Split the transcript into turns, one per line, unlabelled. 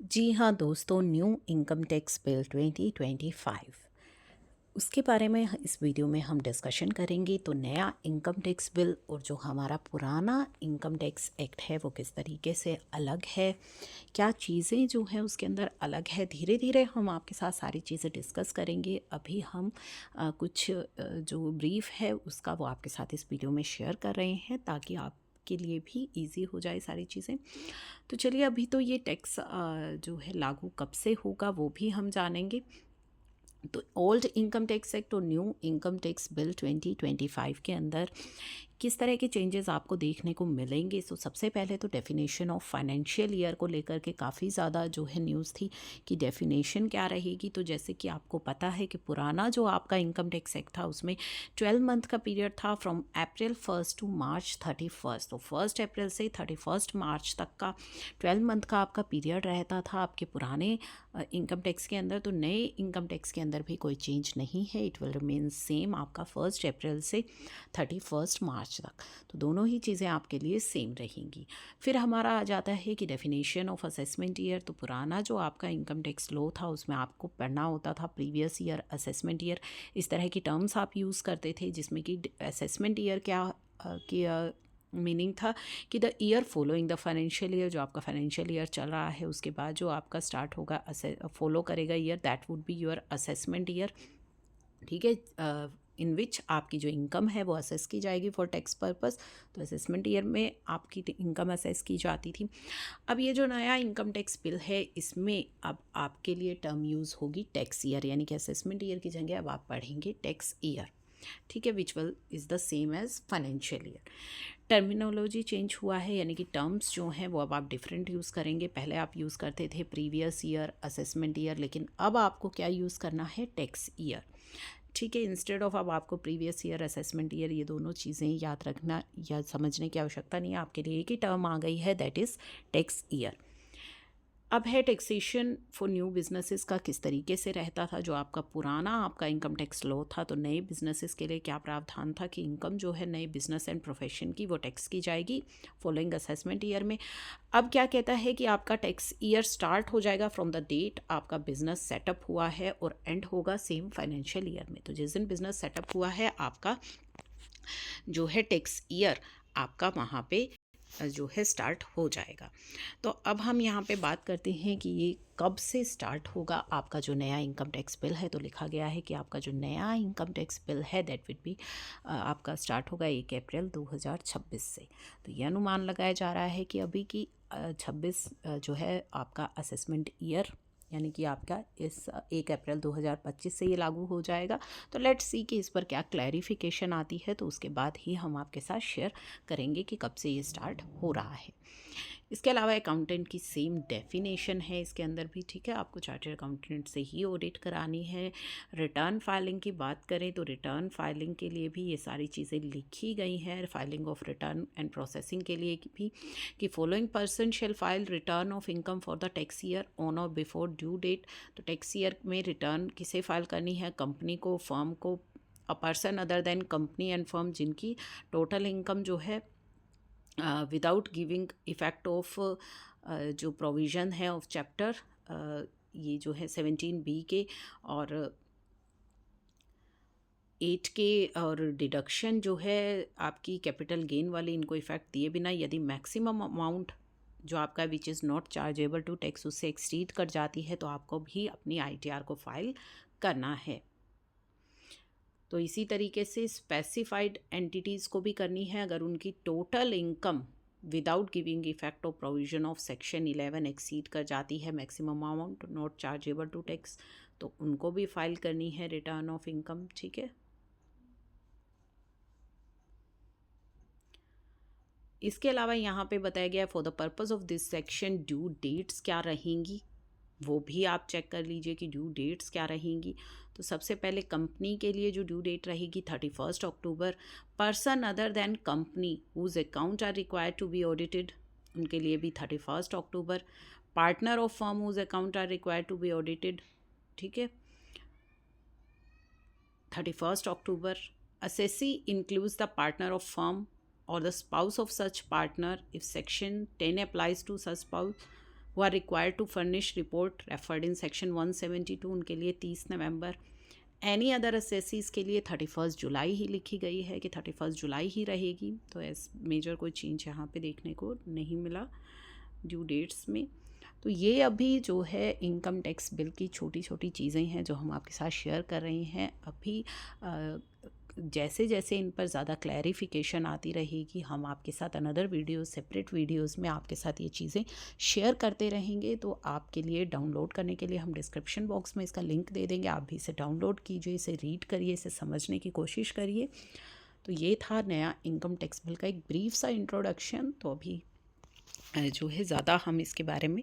जी हाँ दोस्तों, new income tax bill 2025 उसके बारे में इस वीडियो में हम डिस्कशन करेंगे। तो नया इनकम टैक्स बिल और जो हमारा पुराना इनकम टैक्स एक्ट है वो किस तरीके से अलग है, क्या चीज़ें जो हैं उसके अंदर अलग है। धीरे धीरे हम आपके साथ सारी चीज़ें डिस्कस करेंगे। अभी हम कुछ जो ब्रीफ है उसका वो आपके साथ इस वीडियो में शेयर कर रहे हैं ताकि आप के लिए भी इजी हो जाए सारी चीज़ें। तो चलिए, अभी तो ये टैक्स जो है लागू कब से होगा वो भी हम जानेंगे। तो ओल्ड इनकम टैक्स एक्ट और न्यू इनकम टैक्स बिल 2025 के अंदर किस तरह के चेंजेस आपको देखने को मिलेंगे। तो सबसे पहले तो डेफिनेशन ऑफ फाइनेंशियल ईयर को लेकर के काफ़ी ज़्यादा जो है न्यूज़ थी कि डेफिनेशन क्या रहेगी। तो जैसे कि आपको पता है कि पुराना जो आपका इनकम टैक्स एक्ट था उसमें 12 मंथ का पीरियड था, फ्रॉम अप्रैल 1 टू मार्च 31। तो 1 अप्रैल से 31 मार्च तक का 12 मंथ का आपका पीरियड रहता था आपके पुराने इनकम टैक्स के अंदर। तो नए इनकम टैक्स के अंदर भी कोई चेंज नहीं है, इट विल रिमेन सेम आपका 1 अप्रैल से 31 मार्च तक। तो दोनों ही चीज़ें आपके लिए सेम रहेंगी। फिर हमारा आ जाता है कि डेफिनेशन ऑफ असेसमेंट ईयर। तो पुराना जो आपका इनकम टैक्स लॉ था उसमें आपको पढ़ना होता था प्रीवियस ईयर, असेसमेंट ईयर, इस तरह की टर्म्स आप यूज़ करते थे, जिसमें कि असेसमेट ईयर क्या मीनिंग था कि the year following the financial year, जो आपका फाइनेंशियल ईयर चल रहा है उसके बाद जो आपका स्टार्ट होगा फॉलो करेगा year, that would be your assessment year. ठीक है, इन विच आपकी जो इनकम है वो असेस की जाएगी फॉर टैक्स पर्पस। तो असेसमेंट ईयर में आपकी इनकम असेस की जाती थी। अब ये जो नया इनकम टैक्स बिल है इसमें अब आपके लिए टर्म यूज़ होगी टैक्स ईयर, यानी कि असेसमेंट ईयर की जगह अब आप पढ़ेंगे टैक्स ईयर। ठीक है, which will is the same as financial year. Terminology change हुआ है, यानी कि टर्म्स जो हैं वो अब आप डिफरेंट यूज़ करेंगे। पहले आप यूज़ करते थे प्रीवियस ईयर, असेसमेंट ईयर, लेकिन अब आपको क्या यूज़ करना है, टैक्स ईयर। ठीक है, इंस्टेड ऑफ अब आपको प्रीवियस ईयर, असेसमेंट ईयर, ये दोनों चीज़ें याद रखना या समझने की आवश्यकता नहीं है। आपके लिए एक ही टर्म आ गई है, दैट इज़ टैक्स ईयर। अब है टैक्सेशन फॉर न्यू बिजनेसेस का किस तरीके से रहता था। जो आपका पुराना आपका इनकम टैक्स लॉ था, तो नए बिजनेसेस के लिए क्या प्रावधान था कि इनकम जो है नए बिजनेस एंड प्रोफेशन की वो टैक्स की जाएगी फॉलोइंग असेसमेंट ईयर में। अब क्या कहता है कि आपका टैक्स ईयर स्टार्ट हो जाएगा फ्रॉम द डेट आपका बिजनेस सेटअप हुआ है और एंड होगा सेम फाइनेंशियल ईयर में। तो जिस दिन बिजनेस सेटअप हुआ है आपका जो है टैक्स ईयर आपका वहाँ पे जो है स्टार्ट हो जाएगा। तो अब हम यहाँ पे बात करते हैं कि ये कब से स्टार्ट होगा आपका जो नया इनकम टैक्स बिल है। तो लिखा गया है कि आपका जो नया इनकम टैक्स बिल है दैट विल बी आपका स्टार्ट होगा 1 अप्रैल 2026 से। तो ये अनुमान लगाया जा रहा है कि अभी की 26 जो है आपका असेसमेंट ईयर, यानी कि आपका इस 1 अप्रैल 2025 से ये लागू हो जाएगा। तो लेट्स सी कि इस पर क्या क्लैरिफिकेशन आती है, तो उसके बाद ही हम आपके साथ शेयर करेंगे कि कब से ये स्टार्ट हो रहा है। इसके अलावा अकाउंटेंट की सेम डेफिनेशन है इसके अंदर भी। ठीक है, आपको चार्टर्ड अकाउंटेंट से ही ऑडिट करानी है। रिटर्न फाइलिंग की बात करें तो रिटर्न फाइलिंग के लिए भी ये सारी चीज़ें लिखी गई हैं। Filing of return and processing के लिए भी कि following person shall file return of income for the tax year on और बिफोर ड्यू डेट। तो टैक्स ईयर में रिटर्न किसे फाइल करनी है, कंपनी को, फर्म को, a person other than company and firm जिनकी टोटल इनकम जो है विदाउट गिविंग इफ़ेक्ट ऑफ जो प्रोविज़न है ऑफ चैप्टर ये जो है 17B के और 8 के, और डिडक्शन जो है आपकी कैपिटल गेन वाली, इनको इफ़ेक्ट दिए बिना यदि मैक्सिमम अमाउंट जो आपका which is not chargeable to tax उससे एक्सीड कर जाती है तो आपको भी अपनी ITR को फाइल करना है। तो इसी तरीके से स्पेसिफाइड एंटिटीज़ को भी करनी है। अगर उनकी total income without giving effect of provision of section 11 exceed कर जाती है maximum amount not chargeable to tax, तो उनको भी फाइल करनी है रिटर्न ऑफ इनकम। ठीक है, इसके अलावा यहाँ पे बताया गया for the purpose of this section due dates क्या रहेंगी, वो भी आप चेक कर लीजिए कि ड्यू डेट्स क्या रहेंगी। तो सबसे पहले कंपनी के लिए जो ड्यू डेट रहेगी 31 October. Person other than company whose account are required to be audited, उनके लिए भी 31 October. Partner of firm whose account are required to be audited, ठीक है, 31 October. Assessee includes the partner of firm or the spouse of such partner if section 10 applies to such spouse, who are required to furnish report referred in section 172, उनके लिए 30 नवंबर। Any other असेसीज़ के लिए 31 जुलाई ही लिखी गई है कि 31 जुलाई ही रहेगी, तो एस मेजर कोई चेंज यहाँ पे देखने को नहीं मिला ड्यू डेट्स में। तो ये अभी जो है इनकम टैक्स बिल की छोटी छोटी चीज़ें हैं जो हम आपके साथ शेयर कर रहे हैं। अभी जैसे जैसे इन पर ज़्यादा क्लैरिफिकेशन आती रहेगी, हम आपके साथ अनदर वीडियो सेपरेट वीडियोस में आपके साथ ये चीज़ें शेयर करते रहेंगे। तो आपके लिए डाउनलोड करने के लिए हम डिस्क्रिप्शन बॉक्स में इसका लिंक दे देंगे, आप भी इसे डाउनलोड कीजिए, इसे रीड करिए, इसे समझने की कोशिश करिए। तो ये था नया इनकम टैक्स बिल का एक ब्रीफ सा इंट्रोडक्शन। तो अभी जो है ज़्यादा हम इसके बारे में